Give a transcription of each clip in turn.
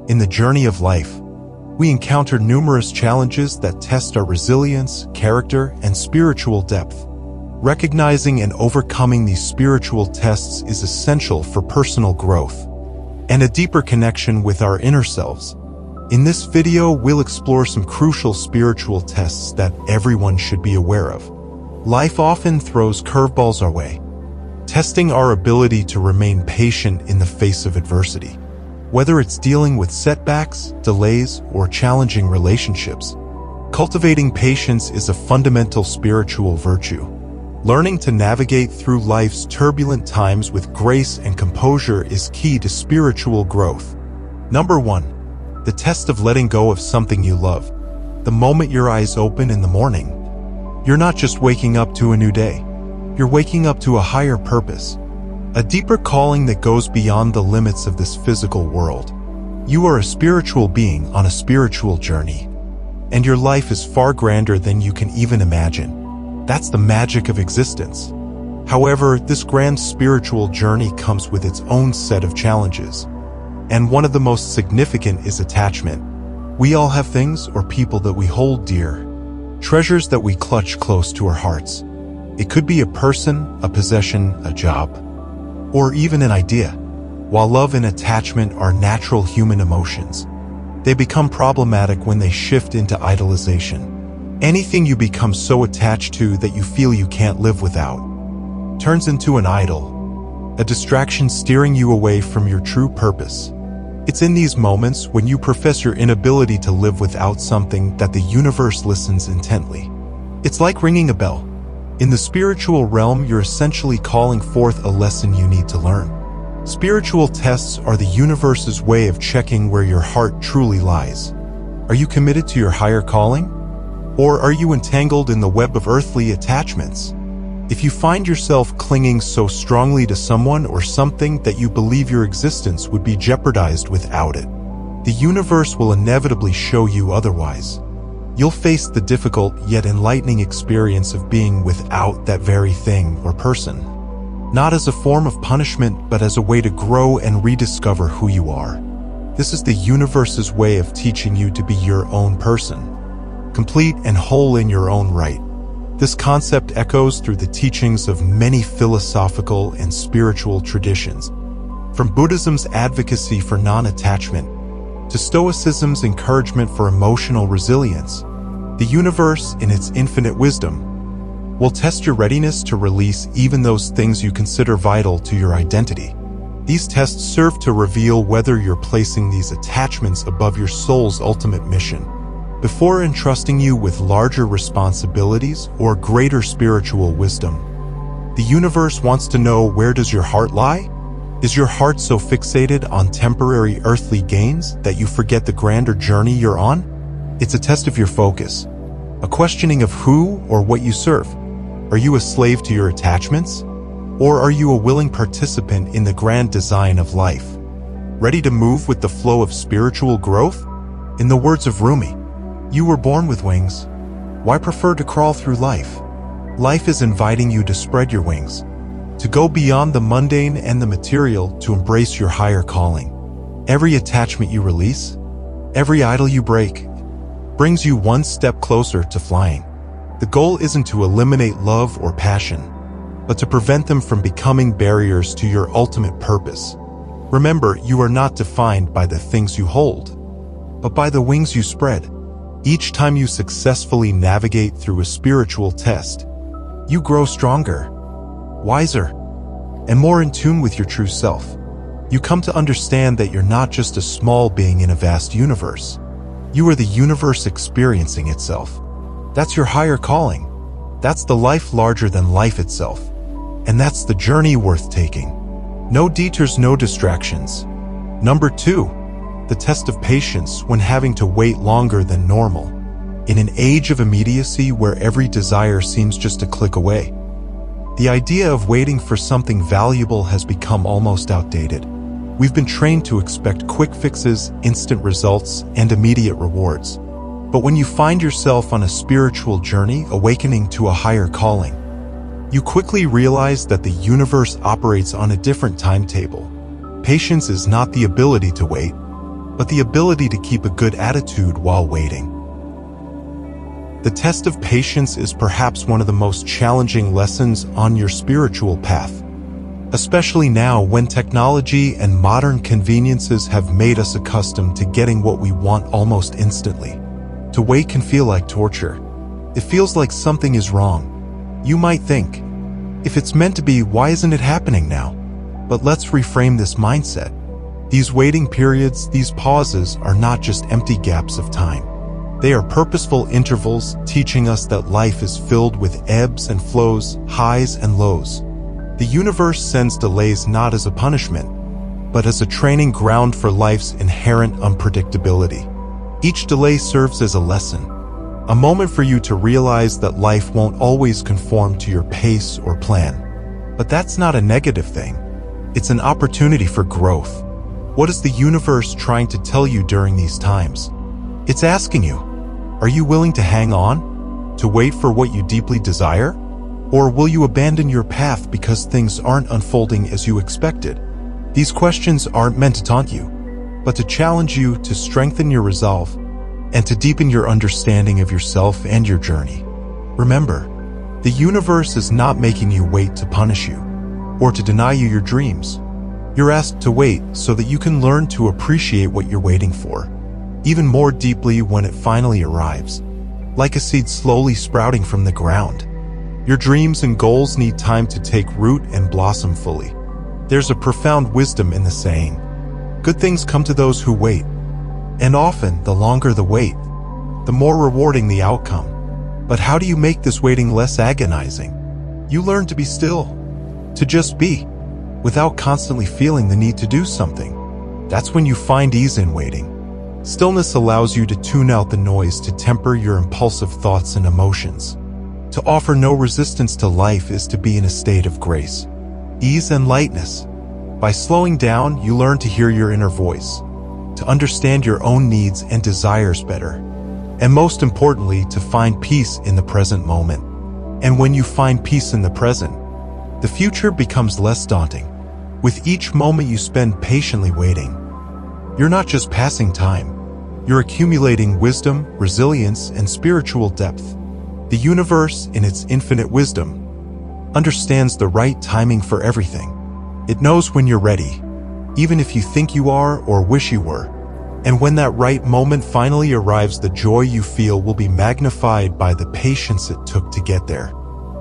In the journey of life, we encounter numerous challenges that test our resilience, character, and spiritual depth. Recognizing and overcoming these spiritual tests is essential for personal growth and a deeper connection with our inner selves. In this video, we'll explore some crucial spiritual tests that everyone should be aware of. Life often throws curveballs our way, testing our ability to remain patient in the face of adversity. Whether it's dealing with setbacks, delays, or challenging relationships, cultivating patience is a fundamental spiritual virtue. Learning to navigate through life's turbulent times with grace and composure is key to spiritual growth. Number 1. The test of letting go of something you love. The moment your eyes open in the morning, you're not just waking up to a new day. You're waking up to a higher purpose, a deeper calling that goes beyond the limits of this physical world. You are a spiritual being on a spiritual journey, and your life is far grander than you can even imagine. That's the magic of existence. However, this grand spiritual journey comes with its own set of challenges, and one of the most significant is attachment. We all have things or people that we hold dear, treasures that we clutch close to our hearts. It could be a person, a possession, a job, or even an idea. While love and attachment are natural human emotions, they become problematic when they shift into idolization. Anything you become so attached to that you feel you can't live without turns into an idol, a distraction steering you away from your true purpose. It's in these moments when you profess your inability to live without something that the universe listens intently. It's like ringing a bell. In the spiritual realm, you're essentially calling forth a lesson you need to learn. Spiritual tests are the universe's way of checking where your heart truly lies. Are you committed to your higher calling? Or are you entangled in the web of earthly attachments? If you find yourself clinging so strongly to someone or something that you believe your existence would be jeopardized without it, the universe will inevitably show you otherwise. You'll face the difficult yet enlightening experience of being without that very thing or person, not as a form of punishment, but as a way to grow and rediscover who you are. This is the universe's way of teaching you to be your own person, complete and whole in your own right. This concept echoes through the teachings of many philosophical and spiritual traditions, from Buddhism's advocacy for non-attachment to Stoicism's encouragement for emotional resilience. The universe, in its infinite wisdom, will test your readiness to release even those things you consider vital to your identity. These tests serve to reveal whether you're placing these attachments above your soul's ultimate mission. Before entrusting you with larger responsibilities or greater spiritual wisdom, the universe wants to know, where does your heart lie? Is your heart so fixated on temporary earthly gains that you forget the grander journey you're on? It's a test of your focus, a questioning of who or what you serve. Are you a slave to your attachments? Or are you a willing participant in the grand design of life, ready to move with the flow of spiritual growth? In the words of Rumi, "You were born with wings. Why prefer to crawl through life?" Life is inviting you to spread your wings, to go beyond the mundane and the material, to embrace your higher calling. Every attachment you release, every idol you break, brings you one step closer to flying. The goal isn't to eliminate love or passion, but to prevent them from becoming barriers to your ultimate purpose. Remember, you are not defined by the things you hold, but by the wings you spread. Each time you successfully navigate through a spiritual test, you grow stronger, wiser, and more in tune with your true self. You come to understand that you're not just a small being in a vast universe. You are the universe experiencing itself. That's your higher calling. That's the life larger than life itself. And that's the journey worth taking. No detours, no distractions. Number 2. The test of patience when having to wait longer than normal. In an age of immediacy where every desire seems just a click away, the idea of waiting for something valuable has become almost outdated. We've been trained to expect quick fixes, instant results, and immediate rewards. But when you find yourself on a spiritual journey, awakening to a higher calling, you quickly realize that the universe operates on a different timetable. Patience is not the ability to wait. but the ability to keep a good attitude while waiting. The test of patience is perhaps one of the most challenging lessons on your spiritual path, especially now when technology and modern conveniences have made us accustomed to getting what we want almost instantly. To wait can feel like torture. It feels like something is wrong. You might think, if it's meant to be, why isn't it happening now? But let's reframe this mindset. These waiting periods, these pauses, are not just empty gaps of time. They are purposeful intervals teaching us that life is filled with ebbs and flows, highs and lows. The universe sends delays not as a punishment, but as a training ground for life's inherent unpredictability. Each delay serves as a lesson, a moment for you to realize that life won't always conform to your pace or plan. But that's not a negative thing. It's an opportunity for growth. What is the universe trying to tell you during these times? It's asking you, are you willing to hang on, to wait for what you deeply desire? Or will you abandon your path because things aren't unfolding as you expected? These questions aren't meant to taunt you, but to challenge you to strengthen your resolve and to deepen your understanding of yourself and your journey. Remember, the universe is not making you wait to punish you or to deny you your dreams. You're asked to wait so that you can learn to appreciate what you're waiting for, even more deeply when it finally arrives, like a seed slowly sprouting from the ground. Your dreams and goals need time to take root and blossom fully. There's a profound wisdom in the saying, good things come to those who wait. And often, the longer the wait, the more rewarding the outcome. But how do you make this waiting less agonizing? You learn to be still, to just be, without constantly feeling the need to do something. That's when you find ease in waiting. Stillness allows you to tune out the noise, to temper your impulsive thoughts and emotions. To offer no resistance to life is to be in a state of grace, ease and lightness. By slowing down, you learn to hear your inner voice, to understand your own needs and desires better, and most importantly, to find peace in the present moment. And when you find peace in the present, the future becomes less daunting. With each moment you spend patiently waiting, you're not just passing time, you're accumulating wisdom, resilience, and spiritual depth. The universe, in its infinite wisdom, understands the right timing for everything. It knows when you're ready, even if you think you are or wish you were. And when that right moment finally arrives, the joy you feel will be magnified by the patience it took to get there.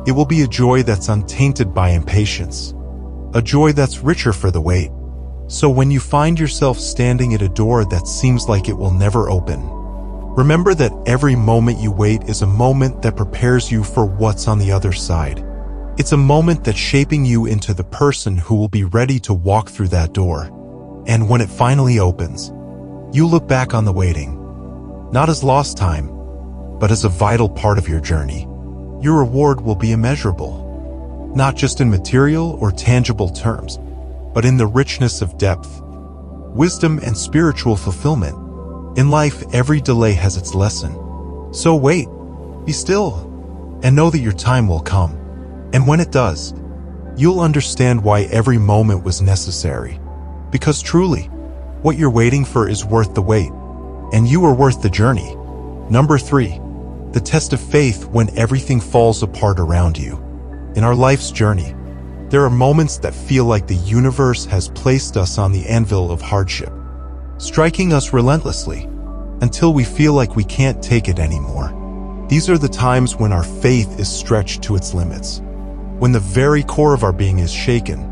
It will be a joy that's untainted by impatience, a joy that's richer for the wait. So when you find yourself standing at a door that seems like it will never open, remember that every moment you wait is a moment that prepares you for what's on the other side. It's a moment that's shaping you into the person who will be ready to walk through that door. And when it finally opens, you look back on the waiting, not as lost time, but as a vital part of your journey. Your reward will be immeasurable, not just in material or tangible terms, but in the richness of depth, wisdom, and spiritual fulfillment. In life, every delay has its lesson. So wait, be still, and know that your time will come. And when it does, you'll understand why every moment was necessary. Because truly, what you're waiting for is worth the wait, and you are worth the journey. Number 3, the test of faith when everything falls apart around you. In our life's journey, there are moments that feel like the universe has placed us on the anvil of hardship, striking us relentlessly until we feel like we can't take it anymore. These are the times when our faith is stretched to its limits. When the very core of our being is shaken,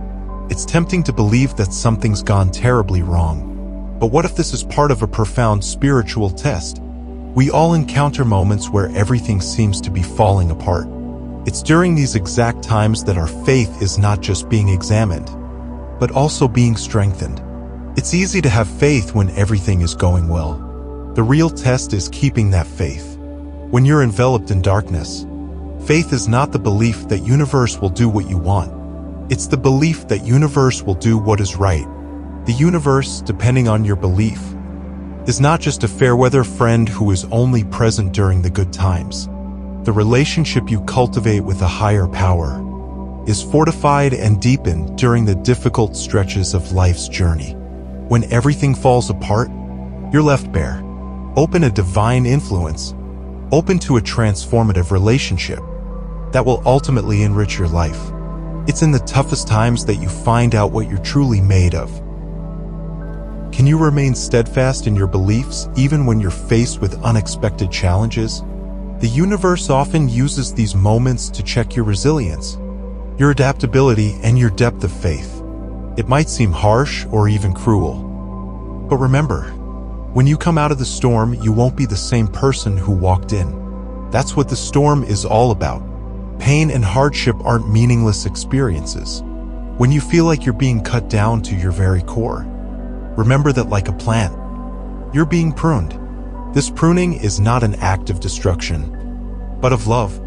it's tempting to believe that something's gone terribly wrong. But what if this is part of a profound spiritual test? We all encounter moments where everything seems to be falling apart. It's during these exact times that our faith is not just being examined, but also being strengthened. It's easy to have faith when everything is going well. The real test is keeping that faith. When you're enveloped in darkness, faith is not the belief that universe will do what you want. It's the belief that universe will do what is right. The universe, depending on your belief, is not just a fair-weather friend who is only present during the good times. The relationship you cultivate with a higher power is fortified and deepened during the difficult stretches of life's journey. When everything falls apart, You're left bare. Open a divine influence. Open to a transformative relationship that will ultimately enrich your life. It's in the toughest times that you find out what you're truly made of. Can you remain steadfast in your beliefs even when you're faced with unexpected challenges? The universe often uses these moments to check your resilience, your adaptability, and your depth of faith. It might seem harsh or even cruel. But remember, when you come out of the storm, you won't be the same person who walked in. That's what the storm is all about. Pain and hardship aren't meaningless experiences. When you feel like you're being cut down to your very core, remember that like a plant, you're being pruned. This pruning is not an act of destruction, but of love.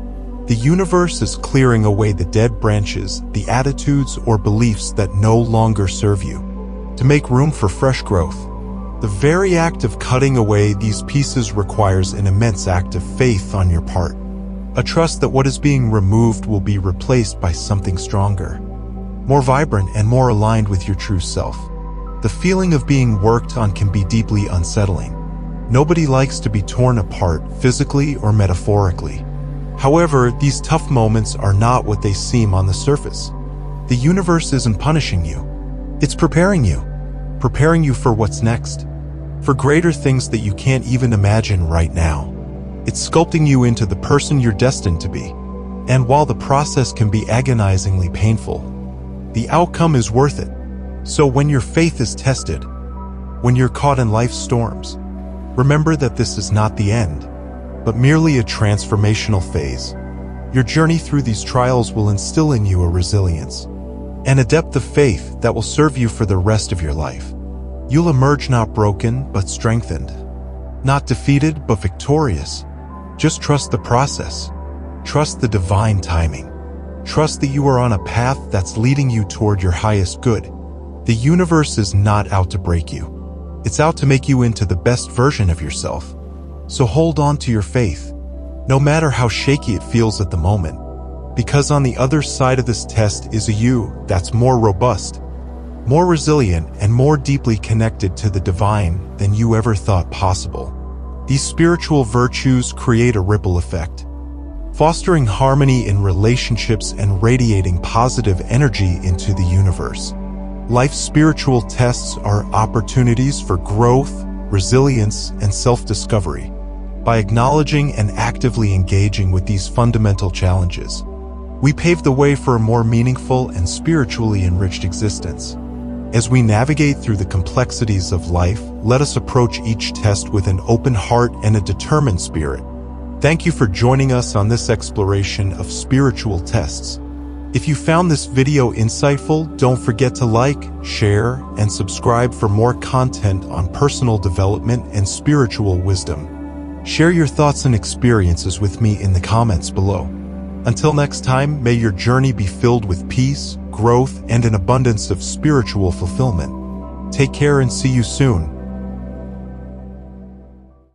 The universe is clearing away the dead branches, the attitudes or beliefs that no longer serve you, to make room for fresh growth. The very act of cutting away these pieces requires an immense act of faith on your part. A trust that what is being removed will be replaced by something stronger, more vibrant and more aligned with your true self. The feeling of being worked on can be deeply unsettling. Nobody likes to be torn apart, physically or metaphorically. However, these tough moments are not what they seem on the surface. The universe isn't punishing you. It's preparing you for what's next, for greater things that you can't even imagine right now. It's sculpting you into the person you're destined to be. And while the process can be agonizingly painful, the outcome is worth it. So when your faith is tested, when you're caught in life's storms, remember that this is not the end, but merely a transformational phase. Your journey through these trials will instill in you a resilience and a depth of faith that will serve you for the rest of your life. You'll emerge not broken, but strengthened, not defeated, but victorious. Just trust the process. Trust the divine timing. Trust that you are on a path that's leading you toward your highest good. The universe is not out to break you. It's out to make you into the best version of yourself. So hold on to your faith, no matter how shaky it feels at the moment, because on the other side of this test is a you that's more robust, more resilient, and more deeply connected to the divine than you ever thought possible. These spiritual virtues create a ripple effect, fostering harmony in relationships and radiating positive energy into the universe. Life's spiritual tests are opportunities for growth, resilience, and self-discovery. By acknowledging and actively engaging with these fundamental challenges, we pave the way for a more meaningful and spiritually enriched existence. As we navigate through the complexities of life, let us approach each test with an open heart and a determined spirit. Thank you for joining us on this exploration of spiritual tests. If you found this video insightful, don't forget to like, share, and subscribe for more content on personal development and spiritual wisdom. Share your thoughts and experiences with me in the comments below. Until next time, may your journey be filled with peace, growth, and an abundance of spiritual fulfillment. Take care and see you soon.